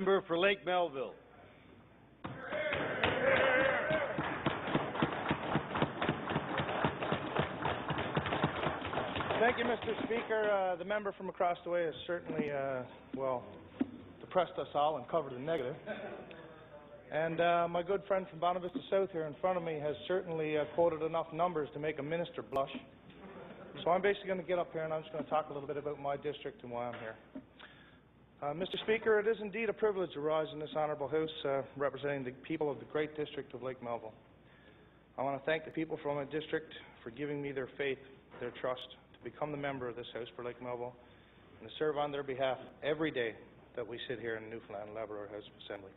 Member for Lake Melville. Thank you, Mr. Speaker. The member from across the way has certainly, depressed us all and covered the negative. And my good friend from Bonavista South here in front of me has certainly quoted enough numbers to make a minister blush. So I'm basically going to get up here and I'm just going to talk a little bit about my district and why I'm here. Mr. Speaker, it is indeed a privilege to rise in this honourable House representing the people of the great district of Lake Melville. I want to thank the people from my district for giving me their faith, their trust, to become the member of this House for Lake Melville and to serve on their behalf every day that we sit here in Newfoundland and Labrador House of Assembly.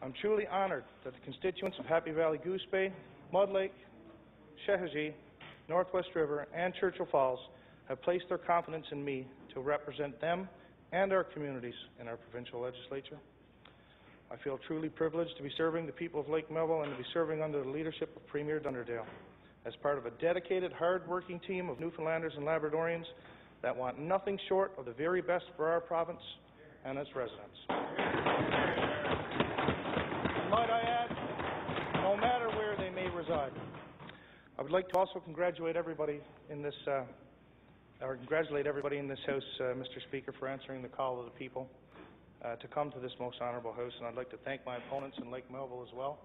I'm truly honoured that the constituents of Happy Valley Goose Bay, Mud Lake, Shehajee, Northwest River and Churchill Falls have placed their confidence in me to represent them and our communities in our provincial legislature. I feel truly privileged to be serving the people of Lake Melville and to be serving under the leadership of Premier Dunderdale as part of a dedicated, hard-working team of Newfoundlanders and Labradorians that want nothing short of the very best for our province and its residents. Might I add, no matter where they may reside. I would like to also congratulate everybody in this House, Mr. Speaker, for answering the call of the people to come to this most honourable House, and I'd like to thank my opponents in Lake Melville as well.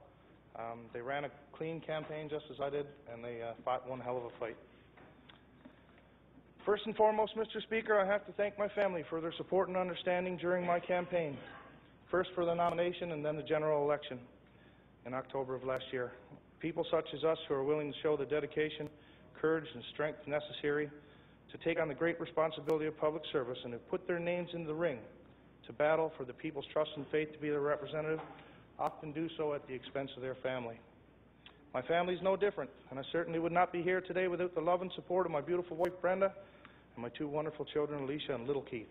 They ran a clean campaign just as I did, and they fought one hell of a fight. First and foremost, Mr. Speaker, I have to thank my family for their support and understanding during my campaign, first for the nomination and then the general election in October of last year. People such as us who are willing to show the dedication, courage and strength necessary to take on the great responsibility of public service and who put their names in the ring to battle for the people's trust and faith to be their representative often do so at the expense of their family. My family is no different, and I certainly would not be here today without the love and support of my beautiful wife Brenda and my two wonderful children Alicia and little Keith.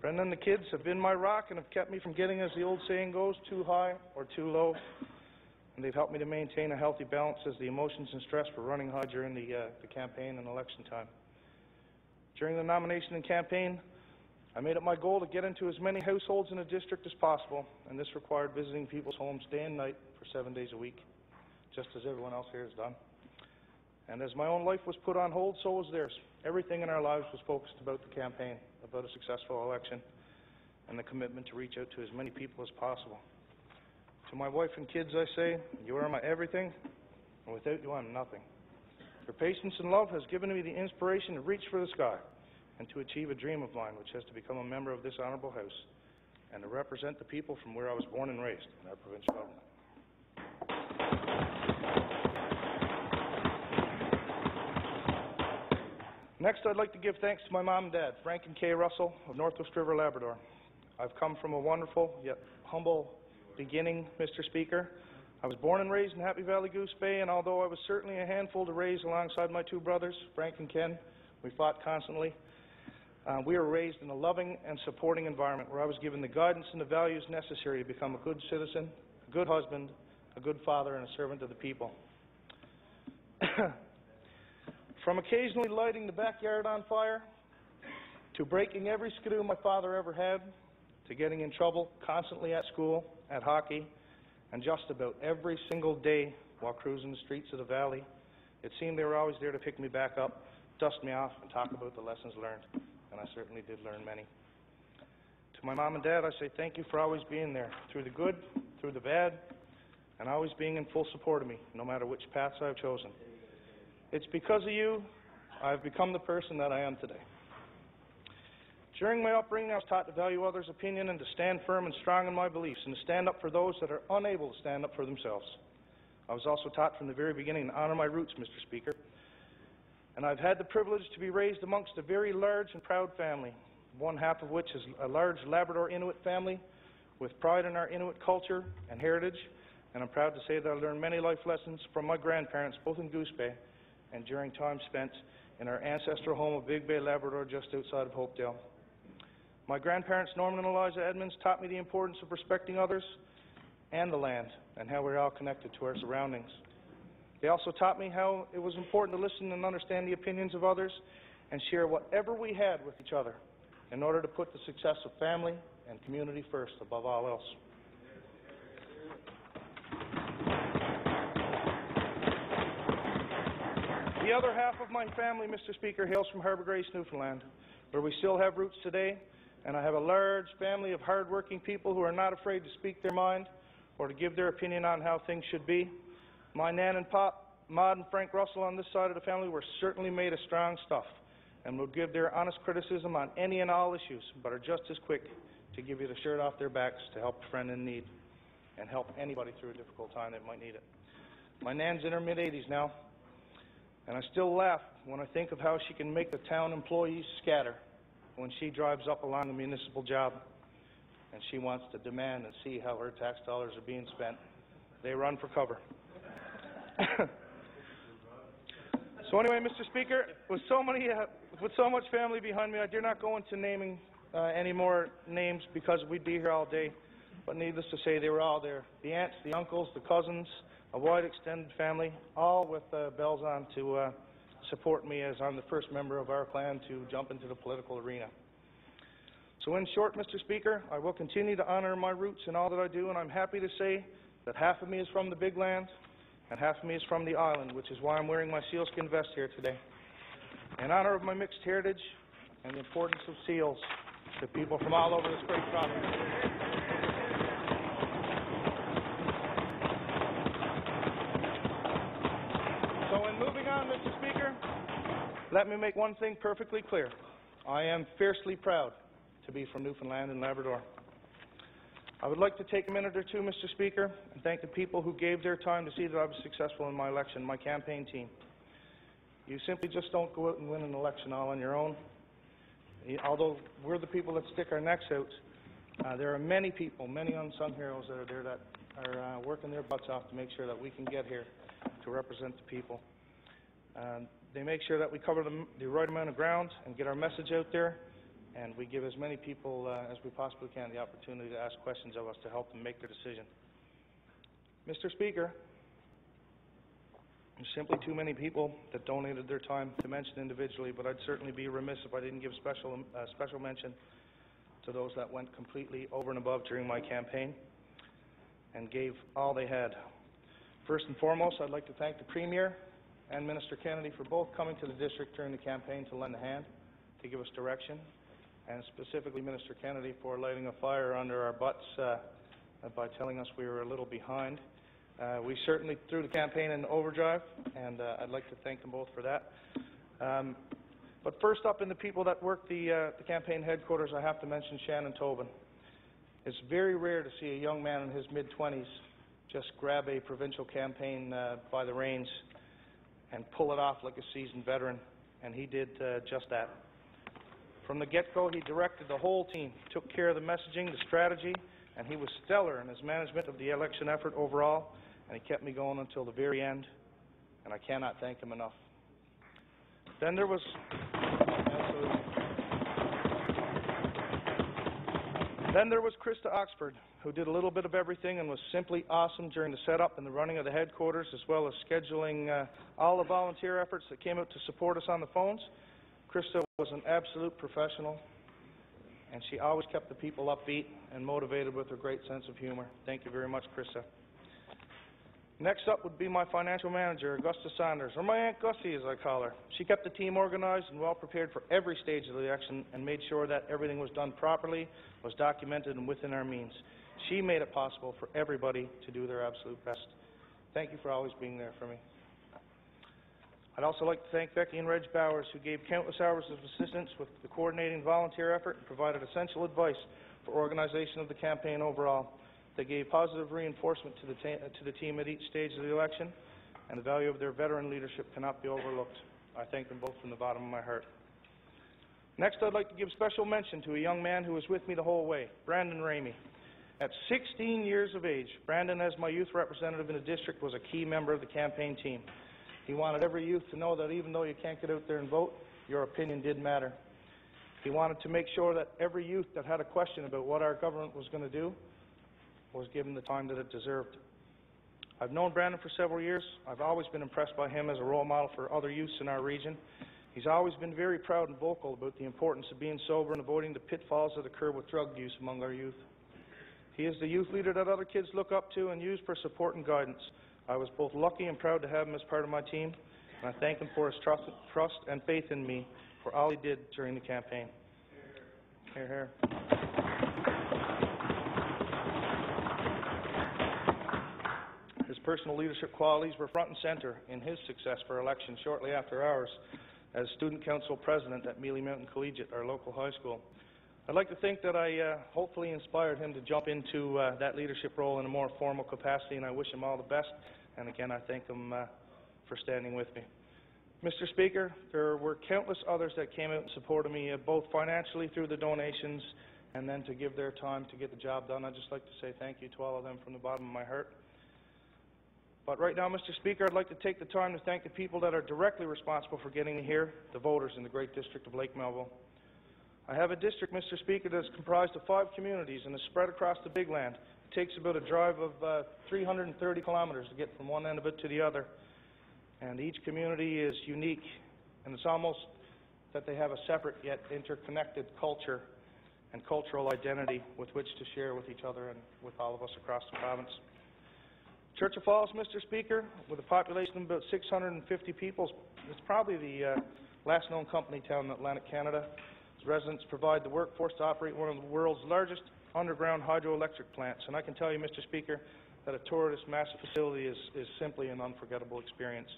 Brenda and the kids have been my rock and have kept me from getting, as the old saying goes, too high or too low, and they've helped me to maintain a healthy balance as the emotions and stress were running high during the campaign and election time. During the nomination and campaign, I made it my goal to get into as many households in the district as possible, and this required visiting people's homes day and night for 7 days a week, just as everyone else here has done. And as my own life was put on hold, so was theirs. Everything in our lives was focused about the campaign, about a successful election, and the commitment to reach out to as many people as possible. To my wife and kids I say, you are my everything, and without you I'm nothing. Your patience and love has given me the inspiration to reach for the sky and to achieve a dream of mine, which has to become a member of this honourable House and to represent the people from where I was born and raised in our provincial government. Next, I'd like to give thanks to my mom and dad, Frank and Kay Russell of Northwest River, Labrador. I've come from a wonderful yet humble beginning, Mr. Speaker. I was born and raised in Happy Valley Goose Bay, and although I was certainly a handful to raise alongside my two brothers, Frank and Ken, we fought constantly. We were raised in a loving and supporting environment where I was given the guidance and the values necessary to become a good citizen, a good husband, a good father, and a servant of the people. From occasionally lighting the backyard on fire, to breaking every skidoo my father ever had, to getting in trouble constantly at school, at hockey, and just about every single day while cruising the streets of the valley, it seemed they were always there to pick me back up, dust me off, and talk about the lessons learned, and I certainly did learn many. To my mom and dad, I say thank you for always being there, through the good, through the bad, and always being in full support of me, no matter which paths I've chosen. It's because of you I've become the person that I am today. During my upbringing, I was taught to value others' opinion and to stand firm and strong in my beliefs and to stand up for those that are unable to stand up for themselves. I was also taught from the very beginning to honour my roots, Mr. Speaker, and I've had the privilege to be raised amongst a very large and proud family, one half of which is a large Labrador Inuit family with pride in our Inuit culture and heritage, and I'm proud to say that I learned many life lessons from my grandparents, both in Goose Bay and during time spent in our ancestral home of Big Bay, Labrador, just outside of Hopedale. My grandparents, Norman and Eliza Edmonds, taught me the importance of respecting others and the land and how we're all connected to our surroundings. They also taught me how it was important to listen and understand the opinions of others and share whatever we had with each other in order to put the success of family and community first above all else. The other half of my family, Mr. Speaker, hails from Harbour Grace, Newfoundland, where we still have roots today, and I have a large family of hard-working people who are not afraid to speak their mind or to give their opinion on how things should be. My Nan and Pop, Maud and Frank Russell on this side of the family were certainly made of strong stuff and will give their honest criticism on any and all issues, but are just as quick to give you the shirt off their backs to help a friend in need and help anybody through a difficult time that might need it. My Nan's in her mid-80s now, and I still laugh when I think of how she can make the town employees scatter when she drives up along a municipal job and she wants to demand and see how her tax dollars are being spent. They run for cover. So anyway, Mr. Speaker, with so much family behind me, I dare not go into naming any more names because we'd be here all day. But needless to say, they were all there. The aunts, the uncles, the cousins, a wide extended family, all with bells on to support me as I'm the first member of our clan to jump into the political arena. So in short, Mr. Speaker, I will continue to honour my roots in all that I do, and I'm happy to say that half of me is from the big land and half of me is from the island, which is why I'm wearing my sealskin vest here today. In honour of my mixed heritage and the importance of seals to people from all over this great province. So in moving on, Mr. Speaker, let me make one thing perfectly clear. I am fiercely proud to be from Newfoundland and Labrador. I would like to take a minute or two, Mr. Speaker, and thank the people who gave their time to see that I was successful in my election, my campaign team. You simply just don't go out and win an election all on your own. Although we're the people that stick our necks out, there are many people, many unsung heroes that are there that are working their butts off to make sure that we can get here to represent the people. They make sure that we cover the right amount of ground and get our message out there, and we give as many people as we possibly can the opportunity to ask questions of us to help them make their decision. Mr. Speaker, there's simply too many people that donated their time to mention individually, but I'd certainly be remiss if I didn't give special mention to those that went completely over and above during my campaign and gave all they had. First and foremost, I'd like to thank the Premier and Minister Kennedy for both coming to the district during the campaign to lend a hand, to give us direction, and specifically Minister Kennedy for lighting a fire under our butts by telling us we were a little behind. We certainly threw the campaign in overdrive, and I'd like to thank them both for that. But first up in the people that work the campaign headquarters, I have to mention Shannon Tobin. It's very rare to see a young man in his mid-20s just grab a provincial campaign by the reins and pull it off like a seasoned veteran, and he did just that. From the get-go, he directed the whole team, took care of the messaging, the strategy, and he was stellar in his management of the election effort overall, and he kept me going until the very end, and I cannot thank him enough. Then there was Krista Oxford, who did a little bit of everything and was simply awesome during the setup and the running of the headquarters, as well as scheduling all the volunteer efforts that came out to support us on the phones. Krista was an absolute professional, and she always kept the people upbeat and motivated with her great sense of humor. Thank you very much, Krista. Next up would be my financial manager, Augusta Saunders, or my Aunt Gussie as I call her. She kept the team organized and well prepared for every stage of the election and made sure that everything was done properly, was documented and within our means. She made it possible for everybody to do their absolute best. Thank you for always being there for me. I'd also like to thank Becky and Reg Bowers, who gave countless hours of assistance with the coordinating volunteer effort and provided essential advice for organization of the campaign overall. They gave positive reinforcement to the team at each stage of the election, and the value of their veteran leadership cannot be overlooked. I thank them both from the bottom of my heart. Next, I'd like to give special mention to a young man who was with me the whole way, Brandon Ramey. At 16 years of age, Brandon, as my youth representative in the district, was a key member of the campaign team. He wanted every youth to know that even though you can't get out there and vote, your opinion did matter. He wanted to make sure that every youth that had a question about what our government was going to do was given the time that it deserved. I've known Brandon for several years. I've always been impressed by him as a role model for other youths in our region, He's always been very proud and vocal about the importance of being sober and avoiding the pitfalls that occur with drug use among our youth. He is the youth leader that other kids look up to and use for support and guidance. I was both lucky and proud to have him as part of my team, and I thank him for his trust and faith in me for all he did during the campaign. Hear, hear. His personal leadership qualities were front and centre in his success for election shortly after ours as Student Council President at Mealy Mountain Collegiate, our local high school. I'd like to think that I hopefully inspired him to jump into that leadership role in a more formal capacity, and I wish him all the best. And again, I thank him for standing with me. Mr. Speaker, there were countless others that came out and supported me, both financially through the donations and then to give their time to get the job done. I'd just like to say thank you to all of them from the bottom of my heart. But right now, Mr. Speaker, I'd like to take the time to thank the people that are directly responsible for getting me here, the voters in the great district of Lake Melville. I have a district, Mr. Speaker, that is comprised of 5 communities and is spread across the big land. It takes about a drive of 330 kilometres to get from one end of it to the other. And each community is unique, and it's almost that they have a separate yet interconnected culture and cultural identity with which to share with each other and with all of us across the province. Churchill Falls, Mr. Speaker, with a population of about 650 people, it's probably the last known company town in Atlantic Canada. Its residents provide the workforce to operate one of the world's largest underground hydroelectric plants. And I can tell you, Mr. Speaker, that a tour of this massive facility is simply an unforgettable experience.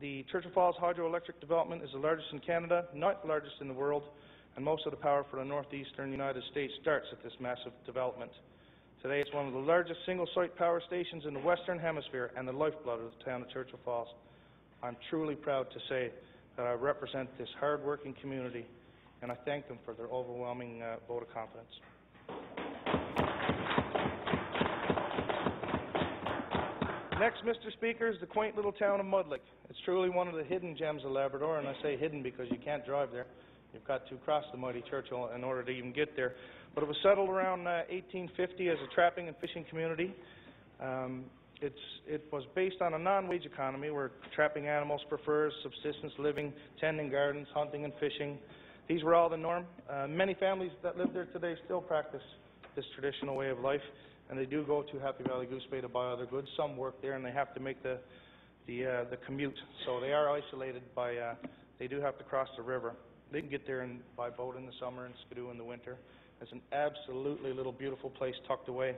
The Churchill Falls hydroelectric development is the largest in Canada, not the largest in the world, and most of the power for the northeastern United States starts at this massive development. Today it's one of the largest single-site power stations in the Western Hemisphere and the lifeblood of the town of Churchill Falls. I'm truly proud to say that I represent this hard-working community, and I thank them for their overwhelming vote of confidence. Next, Mr. Speaker, is the quaint little town of Mudlick. It's truly one of the hidden gems of Labrador, and I say hidden because you can't drive there. You've got to cross the mighty Churchill in order to even get there. But it was settled around 1850 as a trapping and fishing community. It was based on a non-wage economy where trapping animals for furs, subsistence living, tending gardens, hunting and fishing. These were all the norm. Many families that live there today still practice this traditional way of life, and they do go to Happy Valley Goose Bay to buy other goods. Some work there, and they have to make the commute, so they are isolated by. They do have to cross the river. They can get there by boat in the summer and skidoo in the winter. It's an absolutely little beautiful place tucked away.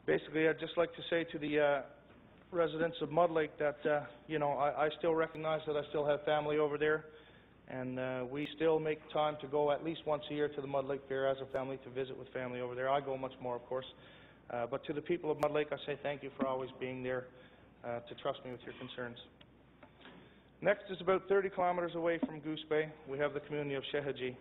Basically, I'd just like to say to the residents of Mud Lake that, I still recognize that I still have family over there, and we still make time to go at least once a year to the Mud Lake Fair as a family to visit with family over there. I go much more, of course. But to the people of Mud Lake, I say thank you for always being there to trust me with your concerns. Next is about 30 kilometres away from Goose Bay. We have the community of Shehadji.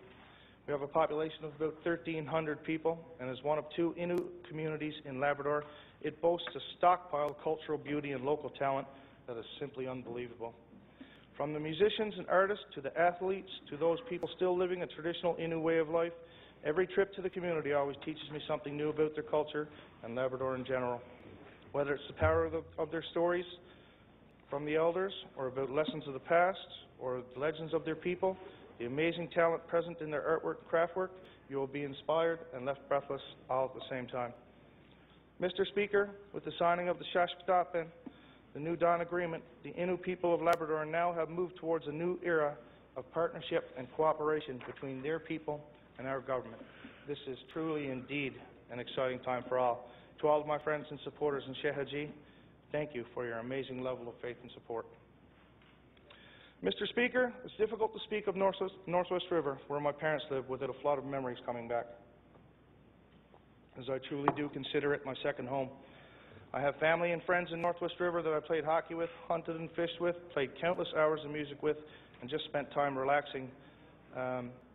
We have a population of about 1,300 people, and is one of 2 Inuit communities in Labrador. It boasts a stockpile of cultural beauty and local talent that is simply unbelievable. From the musicians and artists to the athletes to those people still living a traditional Inuit way of life, every trip to the community always teaches me something new about their culture and Labrador in general. Whether it's the power of their stories from the elders, or about lessons of the past, or the legends of their people, the amazing talent present in their artwork and craftwork, you will be inspired and left breathless all at the same time. Mr. Speaker, with the signing of the Shashkatapen, the New Dawn Agreement, the Inuit people of Labrador now have moved towards a new era of partnership and cooperation between their people and our government. This is truly indeed an exciting time for all. To all of my friends and supporters in Shehadji, thank you for your amazing level of faith and support. Mr. Speaker, it's difficult to speak of Northwest River, where my parents live, without a flood of memories coming back, as I truly do consider it my second home. I have family and friends in Northwest River that I played hockey with, hunted and fished with, played countless hours of music with, and just spent time relaxing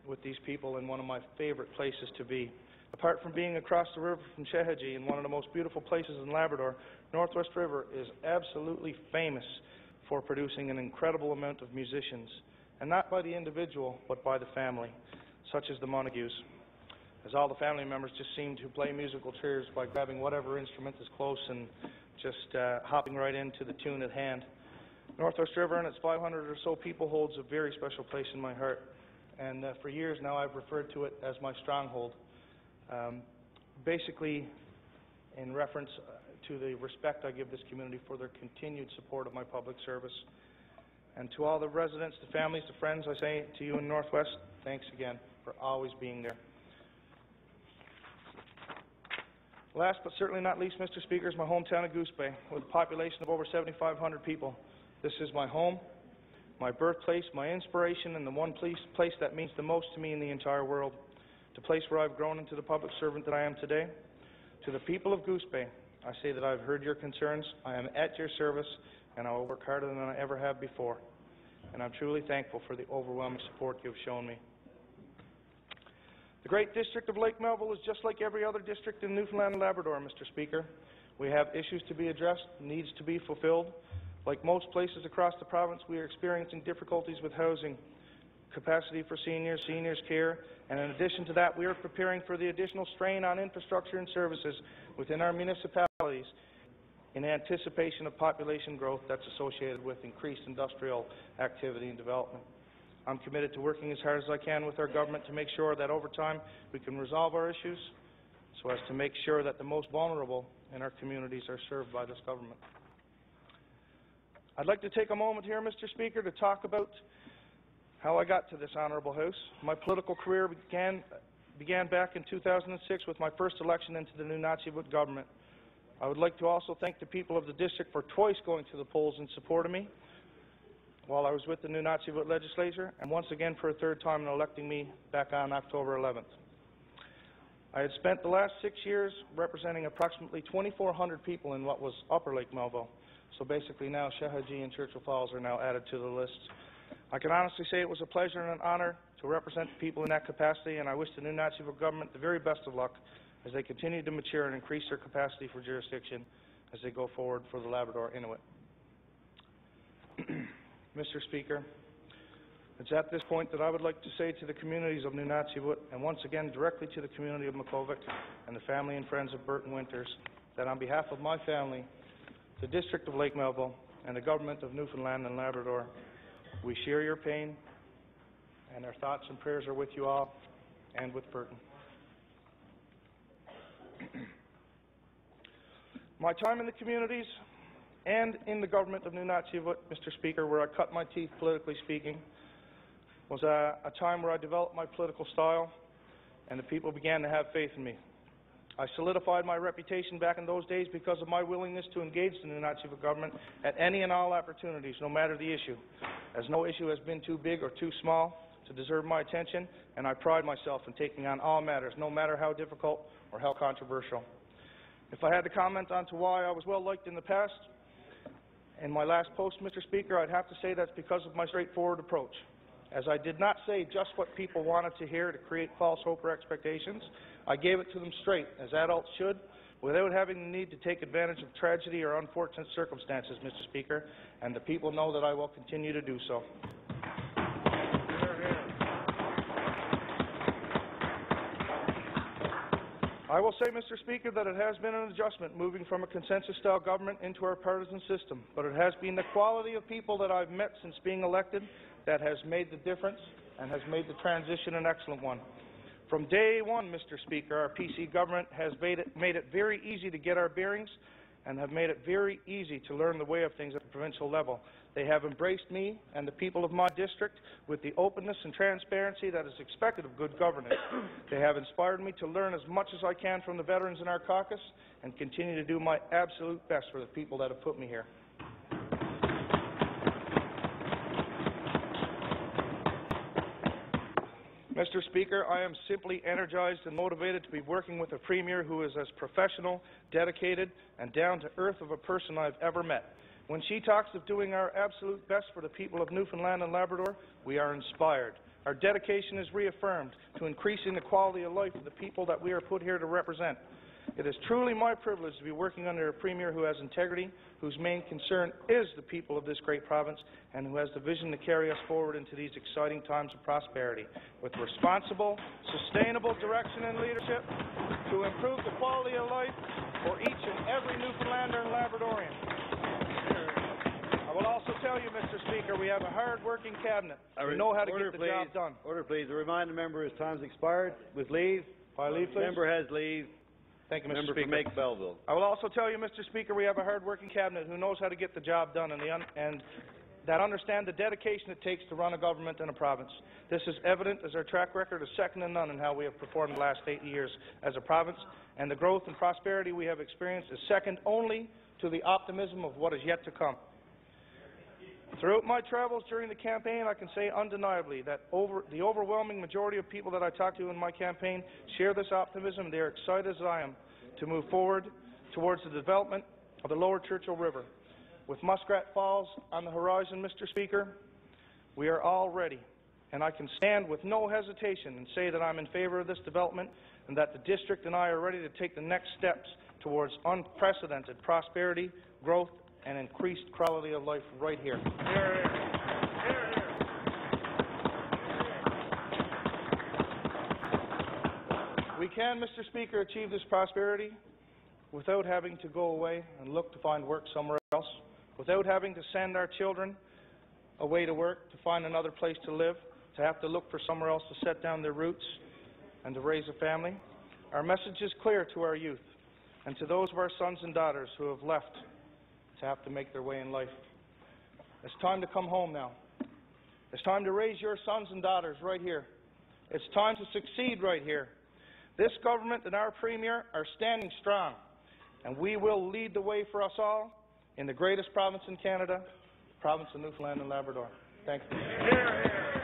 with these people in one of my favorite places to be. Apart from being across the river from Shehadji in one of the most beautiful places in Labrador, Northwest River is absolutely famous for producing an incredible amount of musicians, and not by the individual, but by the family, such as the Montagues, as all the family members just seem to play musical chairs by grabbing whatever instrument is close and just hopping right into the tune at hand. Northwest River and its 500 or so people holds a very special place in my heart, and for years now I've referred to it as my stronghold. Basically, in reference to the respect I give this community for their continued support of my public service. And to all the residents, the families, the friends, I say to you in Northwest, thanks again for always being there. Last but certainly not least, Mr. Speaker, is my hometown of Goose Bay, with a population of over 7,500 people. This is my home, my birthplace, my inspiration, and the one place that means the most to me in the entire world. The place where I've grown into the public servant that I am today. To the people of Goose Bay, I say that I've heard your concerns, I am at your service, and I will work harder than I ever have before. And I'm truly thankful for the overwhelming support you've shown me. The great district of Lake Melville is just like every other district in Newfoundland and Labrador, Mr. Speaker. We have issues to be addressed, needs to be fulfilled. Like most places across the province, we are experiencing difficulties with housing, capacity for seniors, seniors care, and in addition to that, we are preparing for the additional strain on infrastructure and services within our municipalities in anticipation of population growth that's associated with increased industrial activity and development. I'm committed to working as hard as I can with our government to make sure that over time we can resolve our issues so as to make sure that the most vulnerable in our communities are served by this government. I'd like to take a moment here, Mr. Speaker, to talk about how I got to this honourable House. My political career began back in 2006 with my first election into the new Nazi-vote government. I would like to also thank the people of the district for twice going to the polls in support of me while I was with the new Nazi-vote legislature, and once again for a third time in electing me back on October 11th. I had spent the last 6 years representing approximately 2,400 people in what was Upper Lake Melville. So basically now Shahaji and Churchill Falls are now added to the list. I can honestly say it was a pleasure and an honour to represent people in that capacity, and I wish the new Nazi-vote government the very best of luck as they continue to mature and increase their capacity for jurisdiction as they go forward for the Labrador Inuit. Mr. Speaker, it's at this point that I would like to say to the communities of New Nazi-voot, and once again directly to the community of Makovic and the family and friends of Burton Winters, that on behalf of my family, the District of Lake Melville, and the Government of Newfoundland and Labrador, we share your pain, and our thoughts and prayers are with you all and with Burton. My time in the communities and in the government of New Nazi-voot, Mr. Speaker, where I cut my teeth politically speaking, was a time where I developed my political style and the people began to have faith in me. I solidified my reputation back in those days because of my willingness to engage the New Nazi-voot government at any and all opportunities, no matter the issue, as no issue has been too big or too small to deserve my attention, and I pride myself in taking on all matters, no matter how difficult or how controversial. If I had to comment on to why I was well liked in the past, in my last post, Mr. Speaker, I'd have to say that's because of my straightforward approach. As I did not say just what people wanted to hear to create false hope or expectations, I gave it to them straight, as adults should, without having the need to take advantage of tragedy or unfortunate circumstances, Mr. Speaker, and the people know that I will continue to do so. I will say, Mr. Speaker, that it has been an adjustment moving from a consensus-style government into our partisan system, but it has been the quality of people that I've met since being elected that has made the difference and has made the transition an excellent one. From day one, Mr. Speaker, our PC government has made it very easy to get our bearings and have made it very easy to learn the way of things at the provincial level. They have embraced me and the people of my district with the openness and transparency that is expected of good governance. They have inspired me to learn as much as I can from the veterans in our caucus and continue to do my absolute best for the people that have put me here. Mr. Speaker, I am simply energized and motivated to be working with a Premier who is as professional, dedicated, and down-to-earth of a person I've ever met. When she talks of doing our absolute best for the people of Newfoundland and Labrador, we are inspired. Our dedication is reaffirmed to increasing the quality of life of the people that we are put here to represent. It is truly my privilege to be working under a Premier who has integrity, whose main concern is the people of this great province, and who has the vision to carry us forward into these exciting times of prosperity, with responsible, sustainable direction and leadership to improve the quality of life for each and every Newfoundlander and Labradorian. I will also tell you, Mr. Speaker, we have a hard-working cabinet who know how to get the job done. Order, please. I remind the member his time's expired. With leave. By leave, please. Member has leave. Thank you, Mr. Member Speaker. from Lake Melville. I will also tell you, Mr. Speaker, we have a hard-working cabinet who knows how to get the job done and that understand the dedication it takes to run a government in a province. This is evident as our track record is second to none in how we have performed the last 8 years as a province, and the growth and prosperity we have experienced is second only to the optimism of what is yet to come. Throughout my travels during the campaign, I can say undeniably that the overwhelming majority of people that I talk to in my campaign share this optimism. They are excited as I am to move forward towards the development of the Lower Churchill River. With Muskrat Falls on the horizon, Mr. Speaker, we are all ready, and I can stand with no hesitation and say that I'm in favor of this development and that the district and I are ready to take the next steps towards unprecedented prosperity, growth, and increased quality of life right here. We can, Mr. Speaker, achieve this prosperity without having to go away and look to find work somewhere else, without having to send our children away to work to find another place to live, to have to look for somewhere else to set down their roots and to raise a family. Our message is clear to our youth and to those of our sons and daughters who have left to have to make their way in life. It's time to come home now. It's time to raise your sons and daughters right here. It's time to succeed right here. This government and our Premier are standing strong, and we will lead the way for us all in the greatest province in Canada, the province of Newfoundland and Labrador. Thank you.